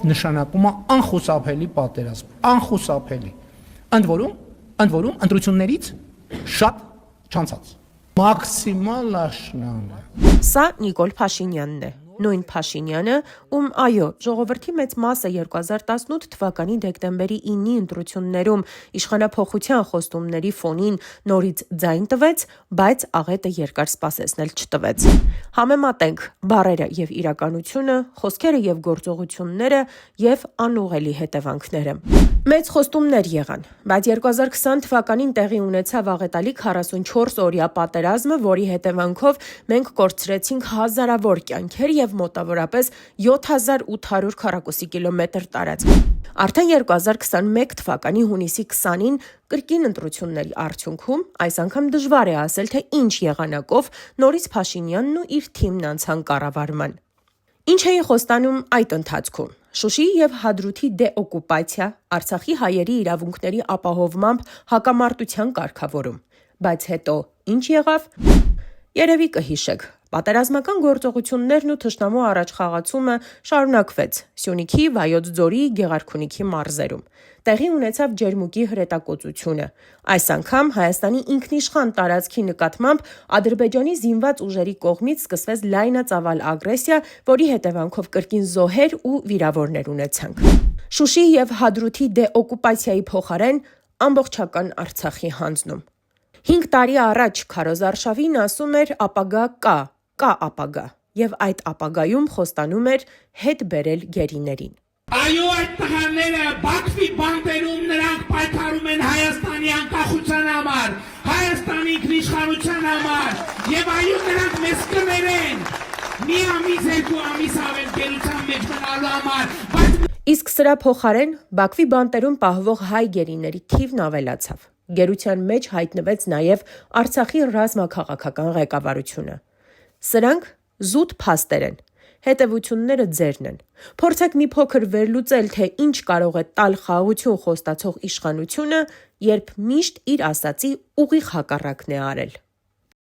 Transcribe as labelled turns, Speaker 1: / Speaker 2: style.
Speaker 1: Նշանակում է անխուսափելի պատերազմ, անխուսափելի։ Ընդ որում ընտրություններից շատ չանցած։ Մաքսիմալ աշնան է։
Speaker 2: Սա Նիկոլ Փաշինյանն է։ Նույն Փաշինյանը, ում ժողովրդի մեծ մասը 2018 թվականի դեկտեմբերի 9-ի ընտրություններում իշխանափոխության խոստումների ֆոնին նորից ձայն տվեց, բայց աղետը երկար սպասեցնել չտվեց։ Համեմատենք բառերը եւ իրականությունը, խոսքերը եւ գործողությունները եւ անուղելի հետևանքները։ Մեծ խոստումներ եղան, բայց 2020 թվականին տեղի ունեցավ աղետալի 44-օրյա պատերազմը, որի հետևանքով մենք կորցրեցինք հազարավոր կյանքեր եւ մոտավորապես 7800 քառակուսի կիլոմետր տարածք։ Արդեն 2021 թվականի հունիսի 20-ին կրկին ընտրությունների արդյունքում այս անգամ դժվար է ասել, թե ինչ եղանակով նորից Փաշինյանն ու իր թիմն անցան կառավարման։ Ինչ էին խոստանում այդ ընթացքում։ Շուշիի եւ Հադրութի դեօկուպացիա, Արցախի հայերի իրավունքների ապահովմամբ հակամարտության կարգավորում։ Բայց հետո ինչ եղավ։ Երևի կհիշեք, պատերազմական գործողություններն ու թշնամու առաջխաղացումը շարունակվեց Սյունիքի, Վայոց ձորի, Գեղարքունիքի մարզերում։ Տեղի ունեցավ Ջերմուկի հրետակոծությունը։ Այս անգամ Հայաստանի ինքնիշխան տարածքի նկատմամբ Ադրբեջանի զինված ուժերի կողմից սկսվեց լայնածավալ ագրեսիա, որի հետևանքով կրկին զոհեր ու վիրավորներ ունեցանք։ Շուշիի եւ Հադրութի դեօկուպացիայի փոխարեն ամբողջական Արցախի հանձնում։ 5 տարի առաջ Քարոզ Արշավին ասում էր ապագա կա ապագա, եւ այդ ապագայում խոստանում էր հետ բերել գերիներին։
Speaker 3: Այո, այդ տղաները Բաքվի բանտերում նրանք պայքարում են Հայաստանի անկախության համար, Հայաստանի ինքնիշխանության համար, եւ այո, նրանք մեզ կներեն մի ամիս, 2 ամիս ավել գերության մեջ մնալու համար,
Speaker 2: Իսկ սրա փոխարեն Բաքվի բանտերում պահվող հայ գերիների թիվն ավելացավ։ Գերության մեջ հայտնվեց նաև Արցախի ռազմաքաղաքական ղեկավարությունը։ Սրանք զուտ փաստեր են, հետևությունները ձերն են։ Փորձեք մի փոքր վերլուծել, թե ինչ կարող է տալ խաղաղություն խոստացող իշխանությունը, երբ միշտ իր ասածի ուղիղ հակառակն է արել։